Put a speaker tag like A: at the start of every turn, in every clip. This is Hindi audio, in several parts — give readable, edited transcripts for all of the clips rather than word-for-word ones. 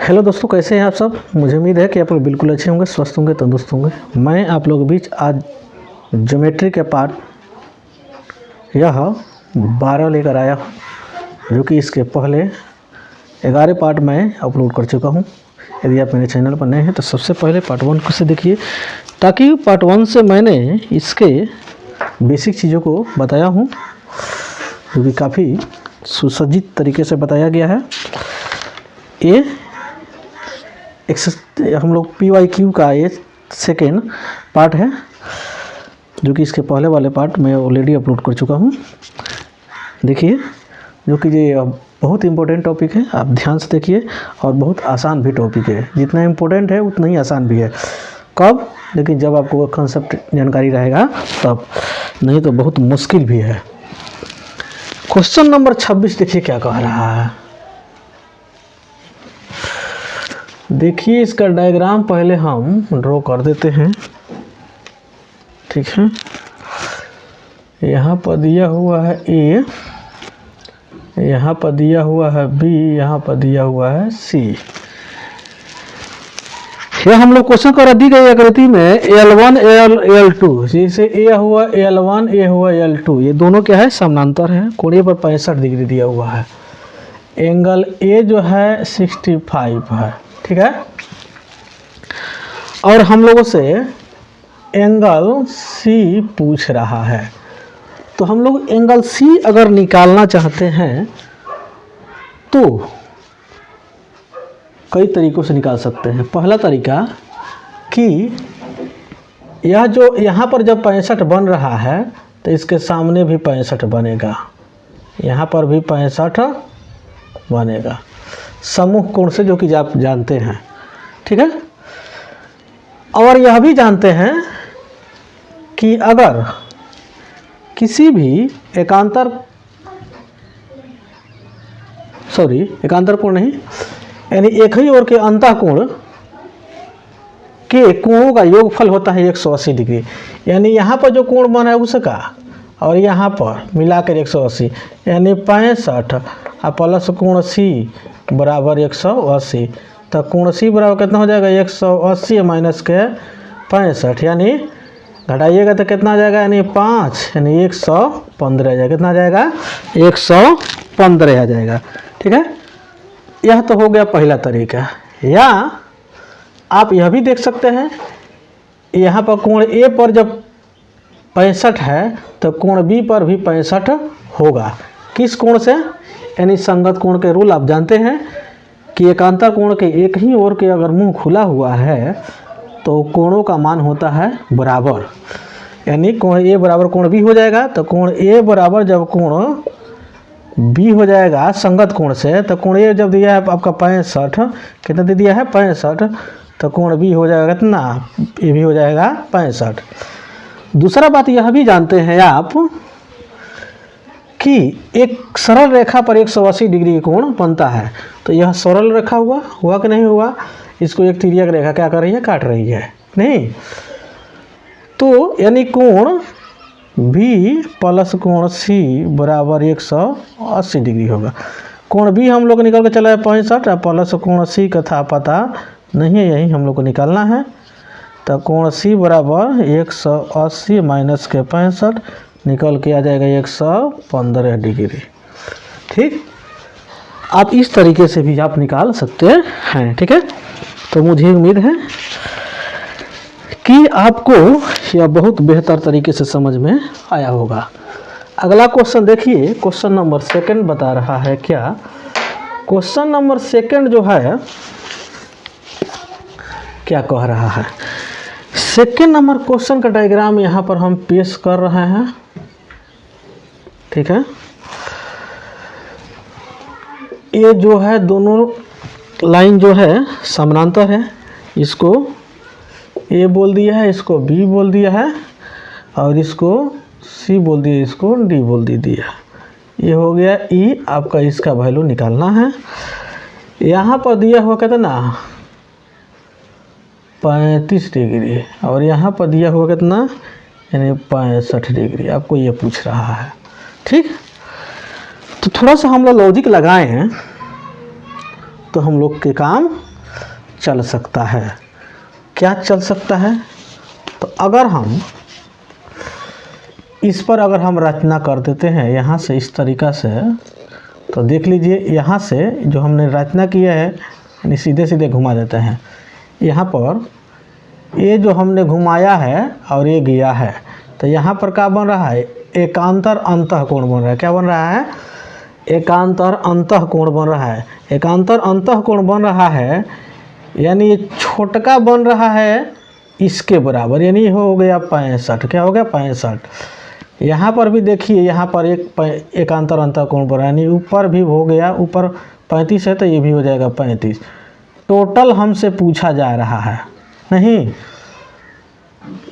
A: हेलो दोस्तों, कैसे हैं आप सब। मुझे उम्मीद है कि आप लोग बिल्कुल अच्छे होंगे, स्वस्थ होंगे, तंदुरुस्त होंगे। मैं आप लोगों के बीच आज ज्योमेट्री के पार्ट यह 12 लेकर आया हूँ, जो कि इसके पहले 11 पार्ट मैं अपलोड कर चुका हूँ। यदि आप मेरे चैनल पर नए हैं तो सबसे पहले पार्ट 1 को से देखिए, ताकि पार्ट 1 से मैंने इसके बेसिक चीज़ों को बताया हूँ, जो कि काफ़ी सुसज्जित तरीके से बताया गया है। ये हम लोग PYQ का ये सेकेंड पार्ट है, जो कि इसके पहले वाले पार्ट मैं ऑलरेडी अपलोड कर चुका हूँ। देखिए, जो कि ये बहुत इम्पोर्टेंट टॉपिक है, आप ध्यान से देखिए। और बहुत आसान भी टॉपिक है, जितना इम्पोर्टेंट है उतना ही आसान भी है। कब? लेकिन जब आपको कंसेप्ट जानकारी रहेगा तब, नहीं तो बहुत मुश्किल भी है। क्वेश्चन नंबर 26 देखिए क्या कह रहा है। देखिए, इसका डायग्राम पहले हम ड्रॉ कर देते हैं, ठीक है। यहाँ पर दिया हुआ है A, यहाँ पर दिया हुआ है B, यहाँ पर दिया हुआ है C। यह हम लोग क्वेश्चन कर दी गई आकृति में L1 L2, जैसे A हुआ L1, A हुआ L2, ये दोनों क्या है, समानांतर है। कोणीय पर 65 डिग्री दिया हुआ है। एंगल A जो है 65 है, ठीक है। और हम लोगों से एंगल C पूछ रहा है, तो हम लोग एंगल C अगर निकालना चाहते हैं तो कई तरीकों से निकाल सकते हैं। पहला तरीका कि यह जो यहाँ पर जब 65 बन रहा है तो इसके सामने भी 65 बनेगा, यहाँ पर भी 65 बनेगा, समूह कोण से, जो कि आप जानते हैं, ठीक है। और यह भी जानते हैं कि अगर किसी भी एकांतर कोण नहीं, यानी एक ही ओर के अंतःकोण के कोणों का योगफल होता है 180 डिग्री। यानी यहाँ पर जो कोण बना है उसका और यहाँ पर मिलाकर 180, यानी 65 और प्लस कोण C बराबर 180। तो कोण C बराबर कितना हो जाएगा, 180 माइनस के 65, यानी घटाइएगा तो कितना आ जाएगा, यानी 5, यानी 115 आ जाएगा। कितना आ जाएगा, 115 आ जाएगा, ठीक है। यह तो हो गया पहला तरीका। या आप यह भी देख सकते हैं, यहाँ पर कोण A पर जब 65 है तो कोण B पर भी 65 होगा। किस कोण से? यानी संगत कोण के रूल आप जानते हैं कि एकांतर कोण के एक ही ओर के अगर मुंह खुला हुआ है तो कोणों का मान होता है बराबर। यानी कोण A बराबर कोण B हो जाएगा। तो कोण A बराबर जब कोण B हो जाएगा संगत कोण से, तो कोण A जब दिया है आपका 65, कितना दे दिया है, 65, तो कोण B हो जाएगा कितना, ये भी हो जाएगा 65। दूसरा बात यह भी जानते हैं आप कि एक सरल रेखा पर 180 डिग्री कोण बनता है। तो यह सरल रेखा हुआ कि नहीं हुआ, इसको एक तिर्यक रेखा क्या कर रही है, काट रही है, नहीं। तो यानी कोण B प्लस कोण C बराबर 180 डिग्री होगा। कोण B हम लोग निकल के चला है 65, और प्लस कोण C का था पता नहीं है, यही हम लोग को निकालना है। तो कोण C बराबर 180 माइनस के 65 निकल के आ जाएगा 115 डिग्री, ठीक। आप इस तरीके से भी आप निकाल सकते हैं, ठीक है। तो मुझे उम्मीद है कि आपको यह बहुत बेहतर तरीके से समझ में आया होगा। अगला क्वेश्चन देखिए, क्वेश्चन नंबर 2 बता रहा है क्या। क्वेश्चन नंबर 2 जो है क्या कह रहा है। 2 नंबर क्वेश्चन का डायग्राम यहाँ पर हम पेश कर रहे हैं, ठीक है। ये जो है दोनों लाइन जो है समानांतर है, इसको A बोल दिया है, इसको B बोल दिया है, और इसको C बोल दिया, इसको D बोल दिया। ये हो गया E। आपका इसका वैल्यू निकालना है। यहाँ पर दिया हुआ कितना, 35 डिग्री, और यहाँ पर दिया हुआ कितना, यानी 65 डिग्री। आपको ये पूछ रहा है, ठीक। तो थोड़ा सा हम लोग लॉजिक लगाए हैं तो हम लोग के काम चल सकता है? क्या चल सकता है? तो अगर हम इस पर अगर हम रचना कर देते हैं यहाँ से इस तरीक़ा से, तो देख लीजिए यहाँ से जो हमने रचना किया है यानी सीधे सीधे घुमा देते हैं। यहाँ पर ये जो हमने घुमाया है और ये गया है, तो यहाँ पर क्या बन रहा है? एकांतर अंतःकोण बन रहा है। क्या बन रहा है? एकांतर अंतःकोण बन रहा है। एकांतर अंतःकोण बन रहा है यानी ये छोटका बन रहा है इसके बराबर, यानी हो गया 65। क्या हो गया? 65। यहाँ पर भी देखिए, यहाँ पर एक एकांतर अंतःकोण बन रहा है, यानी ऊपर भी हो गया, ऊपर 35 है तो ये भी हो जाएगा 35। टोटल हमसे पूछा जा रहा है, नहीं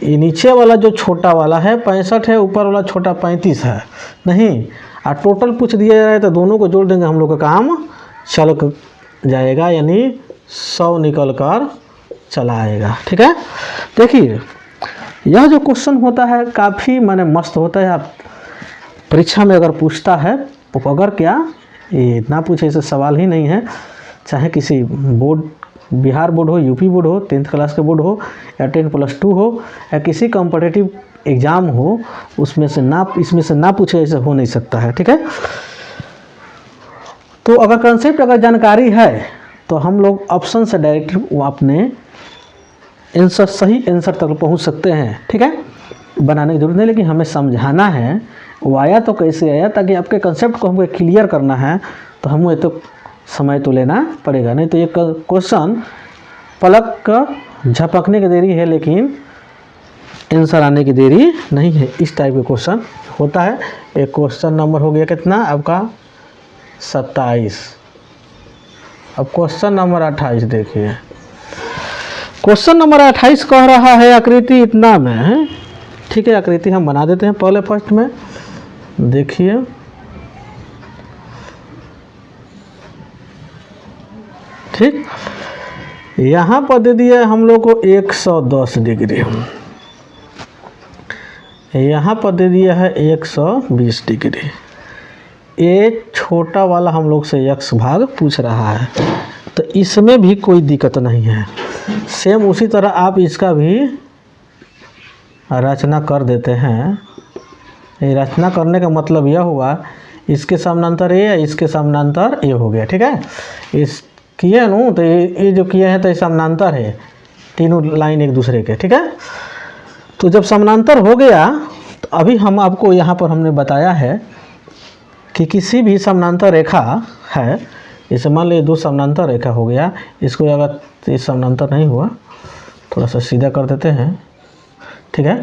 A: ये नीचे वाला जो छोटा वाला है 65 है, ऊपर वाला छोटा 35 है, नहीं। और टोटल पूछ दिया जाए तो दोनों को जोड़ देंगे, हम लोग का काम चल जाएगा, यानी 100 निकल कर चला आएगा। ठीक है, देखिए यह जो क्वेश्चन होता है काफ़ी माने मस्त होता है। आप परीक्षा में अगर पूछता है तो अगर क्या ये इतना पूछे, इसे सवाल ही नहीं है, चाहे किसी बोर्ड, बिहार बोर्ड हो, यूपी बोर्ड हो, 10th क्लास के बोर्ड हो या 10+2 हो या किसी कॉम्पिटिटिव एग्ज़ाम हो, उसमें से ना, इसमें से ना पूछे, ऐसे हो नहीं सकता है। ठीक है, तो अगर कंसेप्ट अगर जानकारी है तो हम लोग ऑप्शन से डायरेक्ट अपने आंसर, सही आंसर तक पहुंच सकते हैं। ठीक है, बनाने की जरूरत नहीं, लेकिन हमें समझाना है वो आया तो कैसे आया, ताकि आपके कंसेप्ट को हमको क्लियर करना है तो हमें तो समय तो लेना पड़ेगा, नहीं तो ये क्वेश्चन पलक का झपकने की देरी है लेकिन आंसर आने की देरी नहीं है। इस टाइप के क्वेश्चन होता है। एक क्वेश्चन नंबर हो गया कितना आपका? 27। अब क्वेश्चन नंबर 28 देखिए। क्वेश्चन नंबर 28 कह रहा है आकृति इतना में, ठीक है, आकृति हम बना देते हैं पहले फर्स्ट में। देखिए ठीक, यहाँ पर दे दिया हम लोग को 110 डिग्री, यहाँ पर दे दिया है 120 डिग्री। ये छोटा वाला हम लोग से x भाग पूछ रहा है, तो इसमें भी कोई दिक्कत नहीं है। सेम उसी तरह आप इसका भी रचना कर देते हैं। ये रचना करने का मतलब यह हुआ, इसके समानांतर ए, इसके समानांतर ए हो गया। ठीक है, इस किया नो, तो ये जो किया है तो ये समानांतर है, तीनों लाइन एक दूसरे के। ठीक है, तो जब समानांतर हो गया तो अभी हम आपको यहाँ पर हमने बताया है कि किसी भी समानांतर रेखा है, जैसे मान लीजिए 2 समानांतर रेखा हो गया, इसको अगर इस समानांतर नहीं हुआ, थोड़ा सा सीधा कर देते हैं। ठीक है,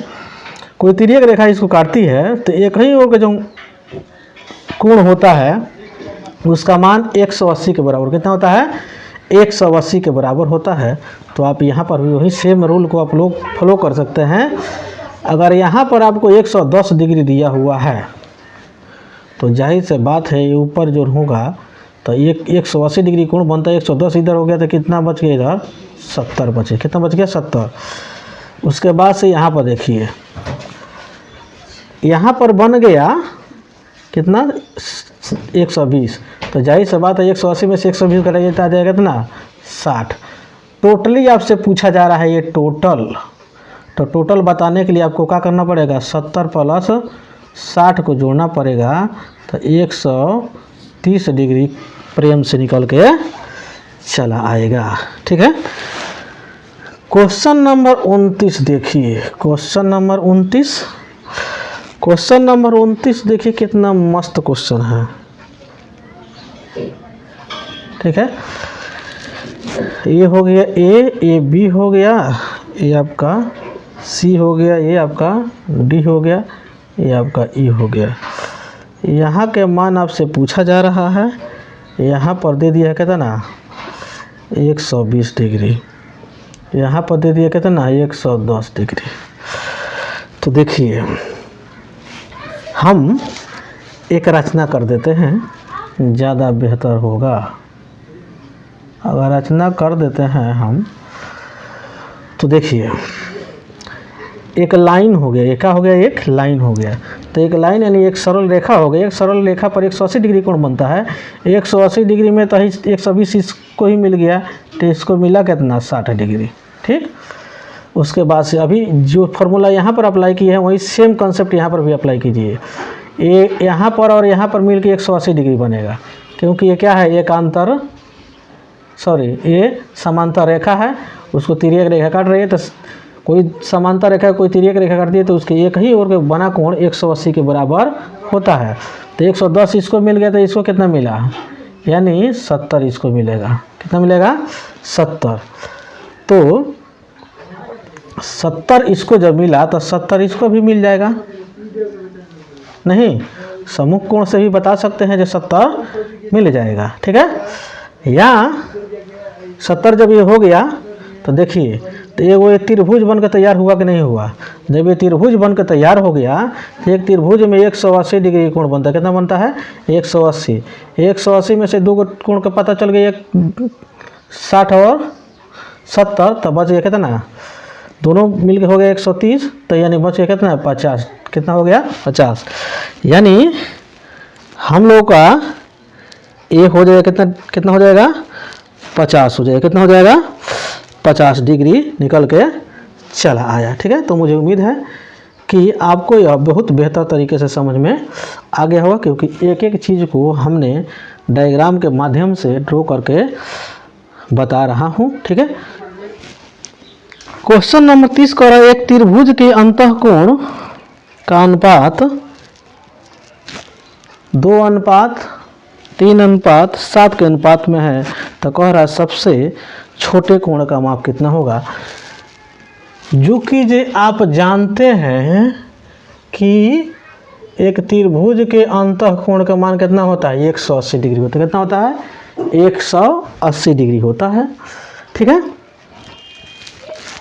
A: कोई तिर्यक रेखा इसको काटती है तो एक ही होकर जो कोण होता है उसका मान 180 के बराबर कितना होता है? 180 के बराबर होता है। तो आप यहाँ पर भी वही सेम रूल को आप लोग फॉलो कर सकते हैं। अगर यहाँ पर आपको 110 डिग्री दिया हुआ है तो जाहिर से बात है ये ऊपर जो होगा तो 180 डिग्री कोण बनता है, 110 इधर हो गया तो कितना बच गया? इधर 70 बचे। कितना बच गया? 70। उसके बाद से यहाँ पर देखिए, यहाँ पर बन गया कितना? 120। तो जाहिर सी बात है 180 में से 120 कटाइए तो आ जाएगा कितना? 60। टोटली आपसे पूछा जा रहा है ये टोटल, तो टोटल बताने के लिए आपको क्या करना पड़ेगा? 70 प्लस 60 को जोड़ना पड़ेगा, तो 130 डिग्री प्रेम से निकल के चला आएगा। ठीक है, क्वेश्चन नंबर 29 देखिए। क्वेश्चन नंबर 29, क्वेश्चन नंबर 29 देखिए कितना मस्त क्वेश्चन है। ठीक है, ये हो गया ए बी हो गया, ये आपका सी हो गया, ये आपका डी हो गया, ये आपका ई हो गया। यहाँ के मान आपसे पूछा जा रहा है, यहाँ पर दे दिया है कहता ना 120 डिग्री, यहाँ पर दे दिया कहता ना 110 डिग्री। तो देखिए हम एक रचना कर देते हैं, ज़्यादा बेहतर होगा। अगर रचना कर देते हैं हम तो देखिए एक लाइन हो गया, एक क्या हो गया? एक लाइन हो गया। तो एक लाइन यानी एक सरल रेखा हो गई, एक सरल रेखा पर 180 डिग्री कोण बनता है। 180 डिग्री में तो 120 इसको ही मिल गया, तो इसको मिला कितना 60 डिग्री। ठीक, उसके बाद से अभी जो फॉर्मूला यहाँ पर अप्लाई किए हैं वही सेम कॉन्सेप्ट यहाँ पर भी अप्लाई कीजिए। ये यहाँ पर और यहाँ पर मिल के 180 डिग्री बनेगा, क्योंकि ये क्या है, ये समांतर रेखा है, उसको तिर्यक रेखा काट रही है। तो कोई समांतर रेखा कोई तिर्यक रेखा काट दी तो उसके एक ही ओर के बना कोण 180 के बराबर होता है। तो 110 इसको मिल गया, तो इसको कितना मिला, यानी 70 इसको मिलेगा। कितना मिलेगा, 70। तो 70 इसको जब मिला तो 70 इसको भी मिल जाएगा। नहीं, सम्मुख कोण से भी बता सकते हैं जो 70 मिल जाएगा। ठीक है, या 70 जब ये हो गया तो देखिए, तो ये त्रिभुज बनकर तैयार हुआ कि नहीं हुआ। जब ये त्रिभुज बनकर तैयार हो गया, एक त्रिभुज में 180 डिग्री कोण बनता है। कितना बनता है, 180। 180 में से दो कोण का पता चल गया, 60 और 70, तो बच गया कितना, दोनों मिलकर हो गया 130, तो यानी बच गया कितना, 50। कितना हो गया, 50। यानी हम लोग का ये हो जाएगा कितना हो जाएगा, 50 हो जाएगा। कितना हो जाएगा, 50 डिग्री निकल के चला आया। ठीक है, तो मुझे उम्मीद है कि आपको यह बहुत बेहतर तरीके से समझ में आ गया होगा, क्योंकि एक एक चीज़ को हमने डायग्राम के माध्यम से ड्रॉ करके बता रहा हूँ। ठीक है, क्वेश्चन नंबर 30 कह रहा है, एक त्रिभुज के अंतःकोण का अनुपात 2:3:7 के अनुपात में है। तो कह रहा है सबसे छोटे कोण का माप कितना होगा। जो कि जे आप जानते हैं कि एक त्रिभुज के अंतःकोण का मान कितना होता है, 180 डिग्री होता है। कितना होता है, 180 डिग्री होता है। ठीक है,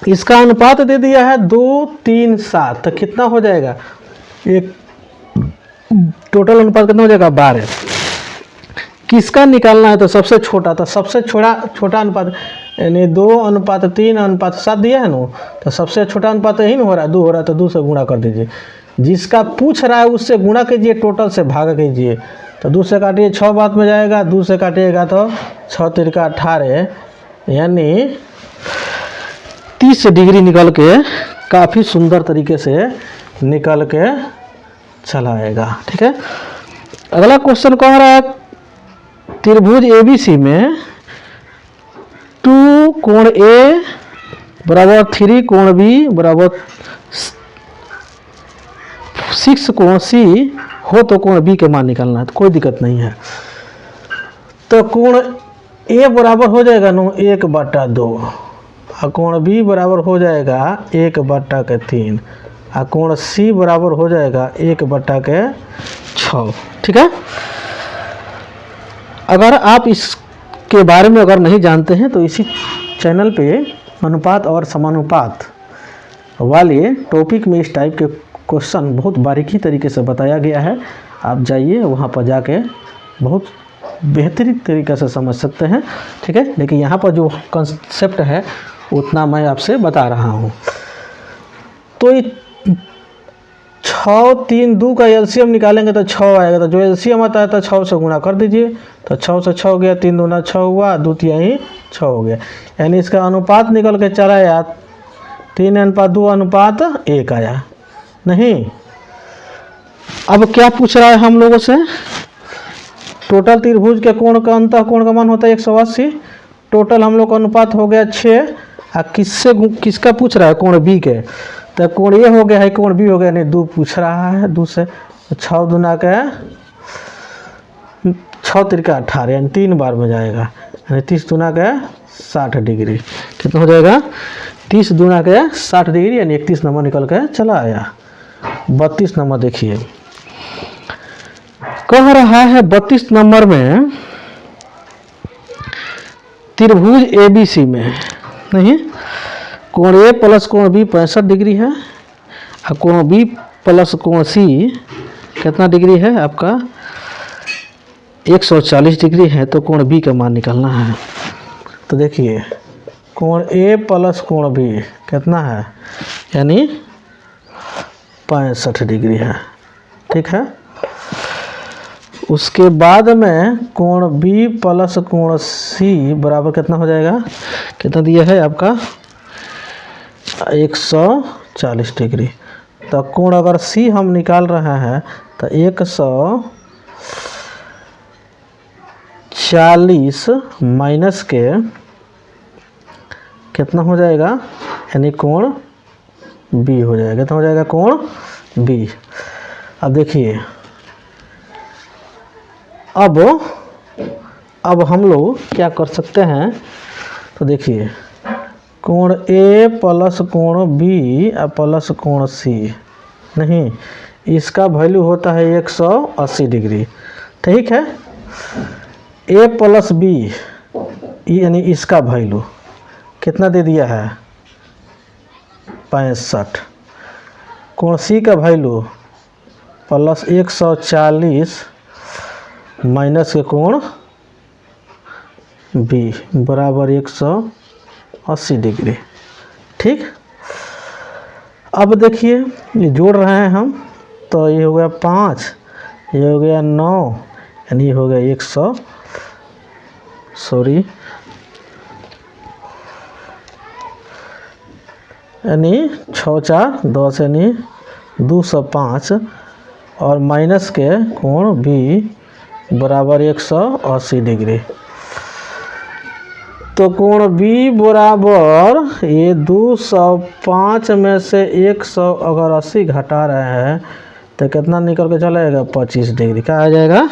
A: इसका अनुपात दे दिया है 2:3:7, तो कितना हो जाएगा, एक टोटल अनुपात कितना हो जाएगा, 12। किसका निकालना है, तो सबसे छोटा, तो सबसे छोटा अनुपात यानी 2:3:7 दिया है ना, तो सबसे छोटा अनुपात यही ना हो रहा है, 2 हो रहा है, तो 2 से गुणा कर दीजिए। जिसका पूछ रहा है उससे गुणा कीजिए, टोटल से भाग कीजिए। तो 2 से काटिए 6 बाद में जाएगा, 2 से काटिएगा तो 6 तिरका 18, यानी 30 डिग्री निकल के काफ़ी सुंदर तरीके से निकल के चला आएगा। ठीक है, अगला क्वेश्चन कह रहा है, त्रिभुज ABC में 2 कोण A बराबर 3 कोण B बराबर 6 कोण C हो तो कोण B के मान निकालना है। तो कोई दिक्कत नहीं है। तो कोण A बराबर हो जाएगा 1/2, और कोण B बराबर हो जाएगा 1/3, और कोण C बराबर हो जाएगा 1/6। ठीक है, अगर आप इसके बारे में अगर नहीं जानते हैं तो इसी चैनल पे अनुपात और समानुपात वाले टॉपिक में इस टाइप के क्वेश्चन बहुत बारीकी तरीके से बताया गया है। आप जाइए वहाँ पर जाके बहुत बेहतरीन तरीके से समझ सकते हैं। ठीक है, लेकिन यहाँ पर जो कंसेप्ट है उतना मैं आपसे बता रहा हूँ। तो ये 6, 3, 2 का एलसीएम निकालेंगे तो 6 आएगा। तो जो एलसीएम आता है तो 6 से गुणा कर दीजिए, तो 6 से 6 हो गया, 3 दूना 6 हुआ, 2 तिहाई 6 हो गया। यानी इसका अनुपात निकल के चला आया 3:2:1 आया। नहीं, अब क्या पूछ रहा है हम लोगों से, टोटल त्रिभुज के कोण का अंतःकोण का मान होता है 180। टोटल हम लोग का अनुपात हो गया 6, किसका पूछ रहा है, कोण B के। तो कोण ये हो गया है, कोण B हो गया, नहीं 2 पूछ रहा है, 2 से 6 दूना के 6 तिरका 18, यानी 3 बार में जाएगा, यानी 30 दूना के 60 डिग्री। कितना हो जाएगा, 30 दूना के 60 डिग्री, यानी 31 नंबर निकल के चला आया। 32 नंबर देखिए, कह रहा है 32 नंबर में त्रिभुज ABC में नहीं, कोण A प्लस कोण B 65 डिग्री है, और कोण B प्लस कोण C कितना डिग्री है आपका, 140 डिग्री है। तो कोण B का मान निकालना है। तो देखिए, कोण A प्लस कोण B कितना है, यानी 65 डिग्री है। ठीक है। उसके बाद में कोण बी प्लस कोण सी बराबर कितना हो जाएगा, कितना दिया है आपका 140 डिग्री। तो कोण अगर सी हम निकाल रहे हैं तो 140 माइनस के कितना हो जाएगा, यानी कोण बी हो जाएगा। कितना हो जाएगा, कोण बी। अब देखिए, अब हम लोग क्या कर सकते हैं, तो देखिए कोण ए प्लस कोण बी प्लस कोण सी, नहीं इसका वैल्यू होता है 180 डिग्री, ठीक है। ए प्लस बी यानी इसका वैल्यू कितना दे दिया है 65। कोण सी का वैल्यू प्लस 140 माइनस के कोण बी बराबर 180 डिग्री, ठीक। अब देखिए ये जोड़ रहे हैं हम, तो ये हो गया 5, ये हो गया 9, यानी ये हो गया 100 यानी 6 4 10 यानी 205 और माइनस के कोण बी बराबर 180 डिग्री। तो कोण बी बराबर ये 205 में से 100 अगर 80 घटा रहे हैं तो कितना निकल के चलेगा 25 डिग्री। क्या आ जाएगा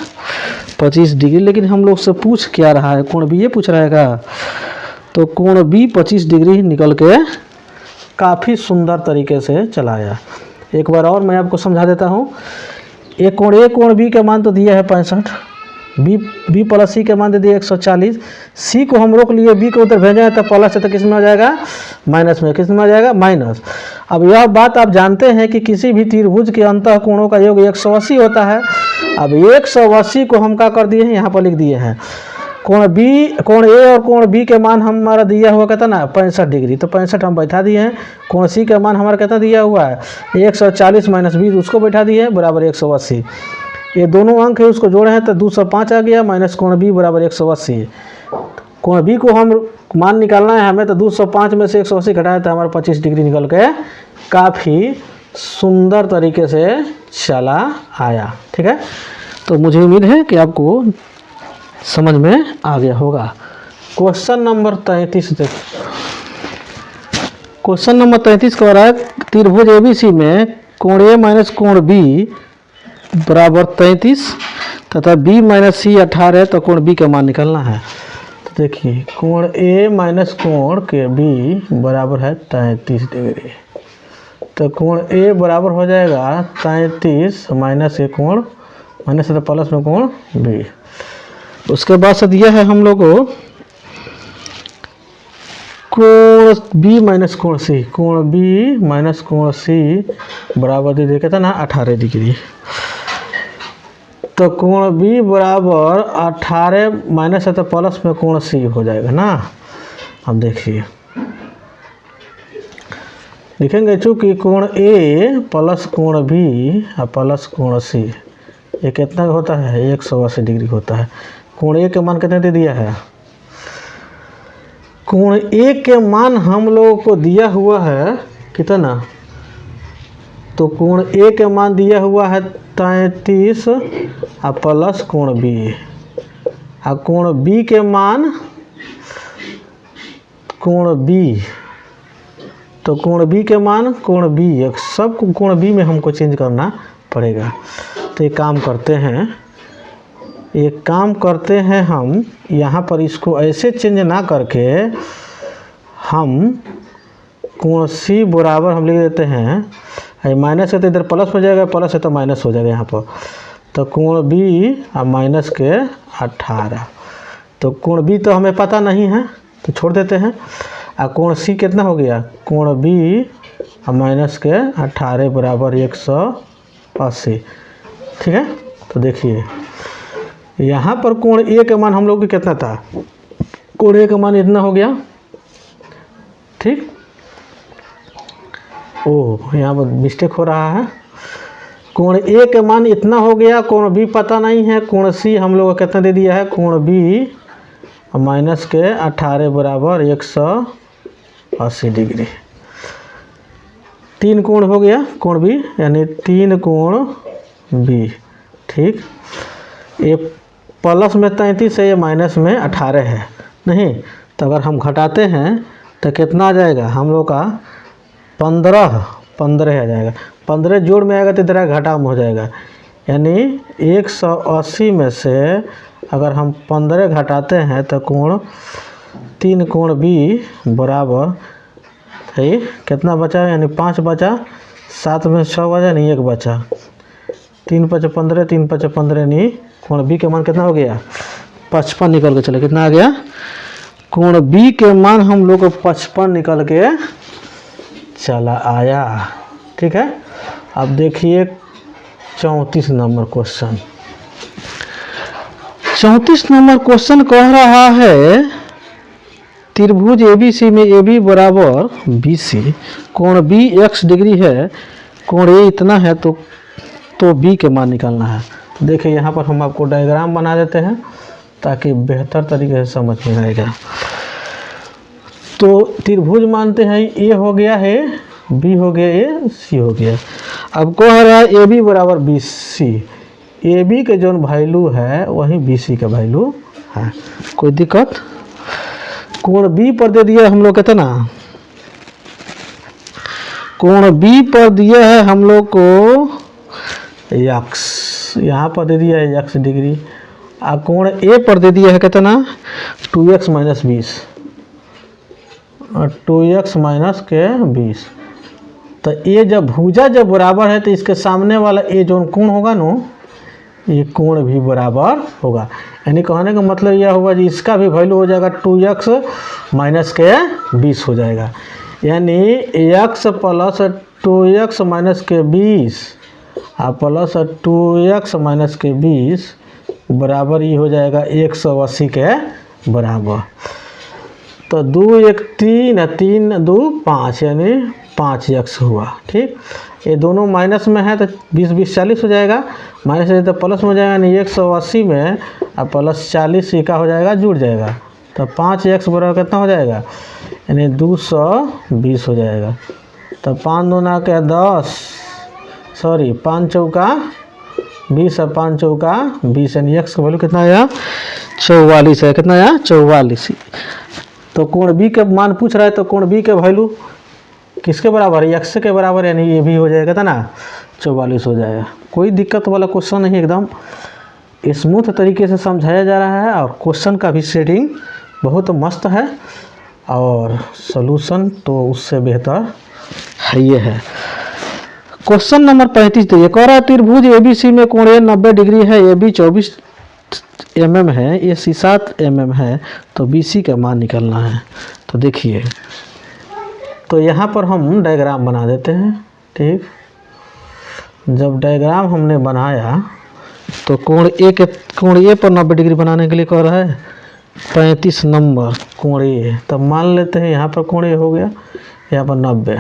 A: 25 डिग्री। लेकिन हम लोग से पूछ क्या रहा है, कोण बी ये पूछ रहेगा, तो कोण बी 25 डिग्री निकल के काफ़ी सुंदर तरीके से चला आया। एक बार और मैं आपको समझा देता हूँ। एक कोण बी का मान तो दिया है 65, बी प्लस सी का मान दे दिया 140, सी को हम रोक लिए, बी को उधर भेजा है तो प्लस है तो किस में हो जाएगा माइनस में, किस में हो जाएगा माइनस। अब यह बात आप जानते हैं कि किसी भी त्रिभुज के अंतः कोणों का योग 180 होता है। अब 180 को हम क्या कर दिए हैं, यहाँ पर लिख दिए हैं। कोण ए और कोण बी के मान हमारा दिया हुआ कहता ना 65 डिग्री, तो 65 हम बैठा दिए हैं। कोण सी का मान हमारा कितना दिया हुआ है 140 माइनस 20, उसको बैठा दिए हैं बराबर 180। ये दोनों अंक है उसको जोड़े हैं तो 205 आ गया, माइनस कोण बी बराबर 180। कोण बी को हम मान निकालना है हमें, तो 205 में से 180 घटाया तो हमारा 25 डिग्री निकल के काफ़ी सुंदर तरीके से चला आया, ठीक है। तो मुझे उम्मीद है कि आपको समझ में आ गया होगा। क्वेश्चन नंबर 33 देख, क्वेश्चन नंबर 33 कह रहा है त्रिभुज एबीसी में कोण ए माइनस कोण बी बराबर 33 तथा बी माइनस सी 18, तो कोण बी का मान निकालना है। तो देखिए कोण ए माइनस कोण के बी बराबर है 33 डिग्री, तो कोण ए बराबर हो जाएगा 33 माइनस ए कोण, माइनस है तो प्लस में कोण बी। उसके बाद से दिया है हम लोग को कोण बी माइनस कोण सी, कोण बी माइनस कोण सी बराबर दे दिया था ना 18 डिग्री। तो कोण बी बराबर 18 माइनस है तो प्लस में कोण सी हो जाएगा ना। अब देखिए लिखेंगे, चूँकि कोण ए प्लस कोण बी और प्लस कोण सी ये कितना होता है 180 डिग्री होता है। कोण ए के मान कितने दे दिया है, कोण ए के मान हम लोगों को दिया हुआ है कितना, तो कोण ए के मान दिया हुआ है 33 और प्लस कोण बी, और कोण बी के मान कोण बी, तो कोण बी के मान कोण बी, सब कोण बी में हमको चेंज करना पड़ेगा। तो एक काम करते हैं हम यहाँ पर इसको ऐसे चेंज ना करके हम कोण सी बराबर हम लिख देते हैं, माइनस है तो इधर प्लस हो जाएगा, प्लस है तो माइनस हो जाएगा यहाँ पर। तो कोण बी और माइनस के 18, तो कोण बी तो हमें पता नहीं है तो छोड़ देते हैं। और कोण सी कितना हो गया, कोण बी और माइनस के 18 बराबर 180, ठीक है। तो देखिए यहाँ पर कोण ए का मान हम लोग को कितना था, कोण ए का मान इतना हो गया, ठीक। ओह यहाँ पर मिस्टेक हो रहा है, कोण ए के मान इतना हो गया, कोण बी पता नहीं है, कोण सी हम लोग को कितना दे दिया है, कोण बी माइनस के 18 बराबर 180 डिग्री। 3 कोण हो गया कोण बी, यानी 3 कोण बी। ठीक, ये प्लस में 33 है, ये माइनस में 18 है नहीं, तो अगर हम घटाते हैं तो कितना आ जाएगा हम लोग का 15 आ जाएगा। 15 जोड़ में आएगा तो इधर घटा में हो जाएगा, यानी 180 में से अगर हम 15 घटाते हैं तो कोण 3 कोण बी बराबर है कितना बचा, यानी 5 बचा, 7 में 6 बचा नहीं 1 बचा, 3 5 15, 3 5 15 नहीं, कोण बी के मान कितना हो गया 55 निकल के चले, कितना आ गया, कोण बी के मान हम लोग को 55 निकल के चला आया। ठीक है, अब देखिए 34 नंबर क्वेश्चन। 34 नंबर क्वेश्चन कह रहा है त्रिभुज एबीसी में AB बराबर BC, कोण B x डिग्री है, कोण A इतना है, तो B के मान निकालना है। देखिए यहाँ पर हम आपको डायग्राम बना देते हैं ताकि बेहतर तरीके से समझ में आएगा। तो त्रिभुज मानते हैं A हो गया है, B हो गया, A C हो गया। अब कह रहा है AB बराबर BC, AB के जो वैल्यू है वही BC का वैल्यू है, कोई दिक्कत। कोण B पर दे दिया हम लोग कितना, कोण B पर दिया है हम लोग को x, यहाँ पर दे दिया है x डिग्री, और कोण A पर दे दिया है कितना 2x माइनस 20, 2x माइनस के 20। तो ये जब भुजा जब बराबर है तो इसके सामने वाला ये जो कोण होगा ना, ये कोण भी बराबर होगा, यानी कहने का मतलब यह होगा कि इसका भी वैल्यू हो जाएगा 2x माइनस के 20 हो जाएगा, यानी x प्लस 2x माइनस के 20 और प्लस 2x माइनस के 20 बराबर ये हो जाएगा 180 के बराबर। तो 2 1 3 3 2 5 यानी 5x हुआ। ठीक, ये दोनों माइनस में है तो 20 20 40 हो जाएगा, माइनस है तो प्लस में हो जाएगा, यानी 180 में और प्लस 40 का हो जाएगा जुड़ जाएगा, तो 5x बराबर कितना हो जाएगा, यानी 220 हो जाएगा। तो 5 दूना के 10, सॉरी 5 चौका 20 और 5 चौका 20, यानी x का वैल्यू कितना आया 44 है, कितना आया 44। तो कोण B के मान पूछ रहा है, तो कोण B के वैल्यू किसके बराबर है, x के बराबर, यानी ये भी हो जाएगा था ना 44 हो जाएगा। कोई दिक्कत वाला क्वेश्चन नहीं, एकदम स्मूथ तरीके से समझाया जा रहा है, और क्वेश्चन का भी सेटिंग बहुत मस्त है, और सॉल्यूशन तो उससे बेहतर है। ये है क्वेश्चन नंबर 35। तो ये कह रहा है त्रिभुज ABC में कोण A 90 डिग्री है, AB 24 mm है, AC 7 mm है, तो BC का मान निकालना है। तो देखिए, तो यहाँ पर हम डायग्राम बना देते हैं। ठीक, जब डायग्राम हमने बनाया तो कोण A पर 90 डिग्री बनाने के लिए कह रहा है 35 नंबर कोण A। तब मान लेते हैं यहाँ पर कोण A हो गया, यहाँ पर 90,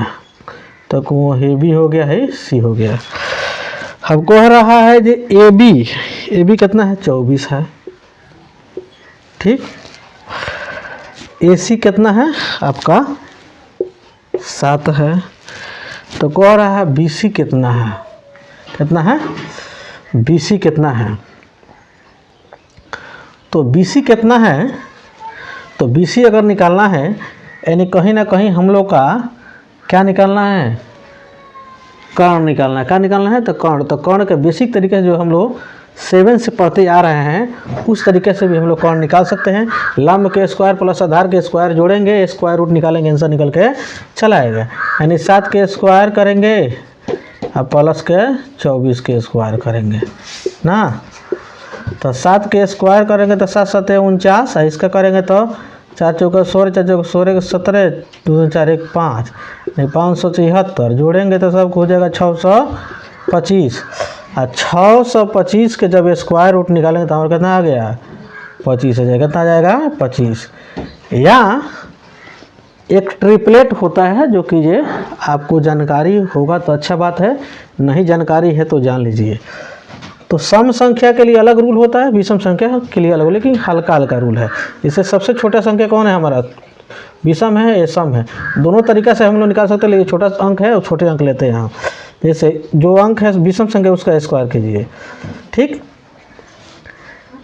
A: तो कोण AB हो गया है, C हो गया। अब कह रहा है कि AB कितना है 24 है। ठीक, AC कितना है आपका 7 है। तो कह रहा है BC कितना है, कितना है BC कितना है। तो BC कितना है, तो BC अगर निकालना है, यानी कहीं ना कहीं हम लोग का क्या निकालना है, कर्ण निकालना है। क्या निकालना है, तो कर्ण के बेसिक तरीके से जो हम लोग 7 से पढ़ते आ रहे हैं उस तरीके से भी हम लोग कर्ण निकाल सकते हैं। लंब के स्क्वायर प्लस आधार के स्क्वायर जोड़ेंगे, स्क्वायर रूट निकालेंगे, आंसर निकल के चला आएगा। यानी 7 के स्क्वायर करेंगे और प्लस के 24 के स्क्वायर करेंगे ना। तो 7 के स्क्वायर करेंगे तो 7 7 49, इसका करेंगे तो 4 चौका 16, 4 चौका 16 17, 2 4 1 5, 574 जोड़ेंगे तो सब हो जाएगा 625। और 625 के जब स्क्वायर रूट निकालेंगे तो हमारा कितना आ गया 25 हो जाएगा। कितना आ जाएगा 25। या एक ट्रिपलेट होता है, जो कि ये आपको जानकारी होगा तो अच्छा बात है, नहीं जानकारी है तो जान लीजिए। तो सम संख्या के लिए अलग रूल होता है, विषम संख्या के लिए अलग, लेकिन हल्का हल्का रूल है। इससे सबसे छोटा संख्या कौन है हमारा, विषम है या सम है, दोनों तरीका से हम लोग निकाल सकते हैं, लेकिन छोटा अंक है और छोटे अंक लेते हैं यहाँ। जैसे जो अंक है विषम संख्या उसका स्क्वायर कीजिए, ठीक,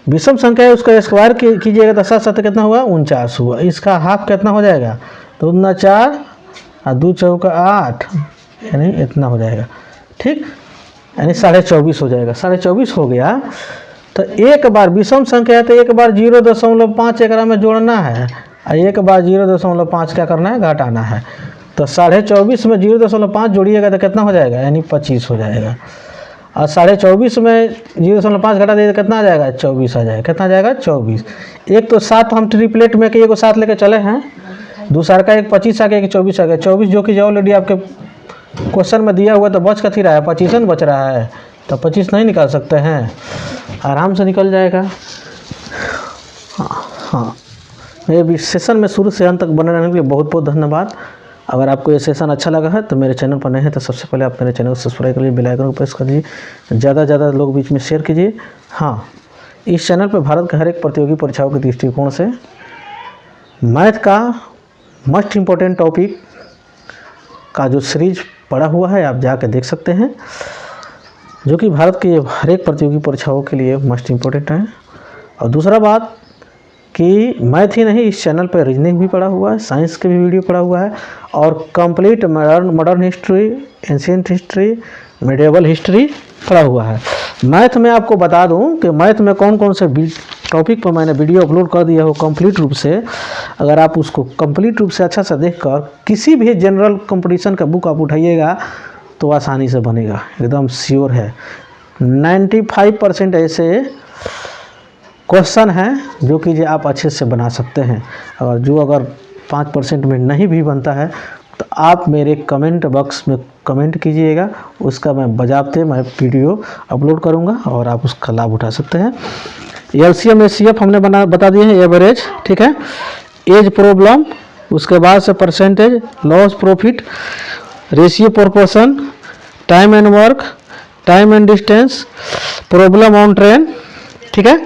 A: विषम संख्या है उसका स्क्वायर कीजिएगा तो 7 7 कितना हुआ 49 हुआ। इसका हाफ कितना हो जाएगा, 2 दूना 4 और 2 चौका 8, यानी इतना हो जाएगा, ठीक, यानी 24.5 हो जाएगा। 24.5 हो गया तो एक बार विषम संख्या है तो एक बार 0.5 एकरा में जोड़ना है और एक बार 0.5 क्या करना है, घटाना है। तो 24.5 में 0.5 जोड़िएगा तो कितना हो जाएगा, यानी 25 हो जाएगा। और 24.5 में 0.5 घटा दीजिए कितना आ जाएगा, 24 आ जाएगा। कितना आ जाएगा, 24। एक तो 7 हम ट्रिपलेट में कि एक 7 लेके चले हैं, दूसरा का एक 25 आ गया, एक 24 आ गया। 24 जो कि ऑलरेडी आपके क्वेश्चन में दिया हुआ, तो बच कथी रहा है, 25 बच रहा है, तो 25 नहीं निकाल सकते हैं, आराम से निकल जाएगा। हाँ, मेरे सेशन में शुरू से अंत तक बने रहने के लिए बहुत बहुत धन्यवाद। अगर आपको ये सेशन अच्छा लगा है तो मेरे चैनल पर नए हैं तो सबसे पहले आप मेरे चैनल को सब्सक्राइब करिए, बेल आइकन को प्रेस कर दीजिए, ज़्यादा से ज़्यादा लोग बीच में शेयर कीजिए। हाँ, इस चैनल पर भारत के हर एक प्रतियोगी परीक्षाओं के दृष्टिकोण से मैथ का मोस्ट इम्पोर्टेंट टॉपिक का जो सीरीज पड़ा हुआ है आप जाके देख सकते हैं, जो कि भारत के हर एक प्रतियोगी परीक्षाओं के लिए मोस्ट इम्पोर्टेंट है। और दूसरा बात कि मैथ ही नहीं, इस चैनल पर रीजनिंग भी पड़ा हुआ है, साइंस के भी वीडियो पड़ा हुआ है, और complete modern history, ancient history, medieval history पड़ा हुआ है। मैथ में आपको बता दूं कि मैथ में कौन कौन से टॉपिक पर मैंने वीडियो अपलोड कर दिया हो कंप्लीट रूप से। अगर आप उसको कंप्लीट रूप से अच्छा से देखकर किसी भी जनरल कंपटीशन का बुक आप उठाइएगा तो आसानी से बनेगा, एकदम श्योर है। 95% ऐसे क्वेश्चन हैं जो कि आप अच्छे से बना सकते हैं। और जो अगर 5% में नहीं भी बनता है तो आप मेरे कमेंट बॉक्स में कमेंट कीजिएगा, उसका मैं बजाबते मैं वीडियो अपलोड करूंगा और आप उसका लाभ उठा सकते हैं। LCM HCF हमने बता दिए हैं, एवरेज, ठीक है, एज प्रॉब्लम, उसके बाद से percentage, loss profit, ratio proportion, time and work, time and distance, problem on train, ठीक है,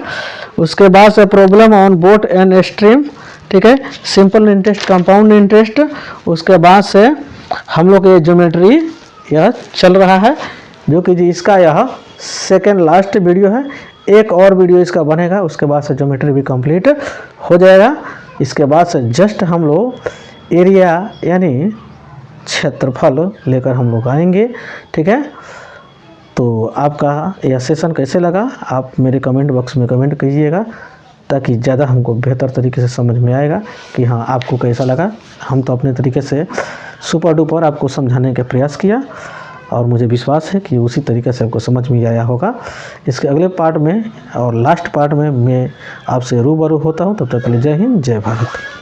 A: उसके बाद से problem on boat and stream, ठीक है, सिंपल इंटरेस्ट, कंपाउंड इंटरेस्ट। उसके बाद से हम लोग ये ज्योमेट्री यह चल रहा है, जो कि इसका यह सेकेंड लास्ट वीडियो है। एक और वीडियो इसका बनेगा, उसके बाद से ज्योमेट्री भी कंप्लीट हो जाएगा। इसके बाद से जस्ट हम लोग एरिया यानी क्षेत्रफल लेकर हम लोग आएंगे, ठीक है। तो आपका यह सेशन कैसे लगा आप मेरे कमेंट बॉक्स में कमेंट कीजिएगा, ताकि ज़्यादा हमको बेहतर तरीके से समझ में आएगा कि हाँ आपको कैसा लगा। हम तो अपने तरीके से सुपर डुपर आपको समझाने का प्रयास किया और मुझे विश्वास है कि उसी तरीके से आपको समझ में आया होगा। इसके अगले पार्ट में और लास्ट पार्ट में मैं आपसे रूबरू होता हूँ। तब तक के लिए जय हिंद, जय भारत।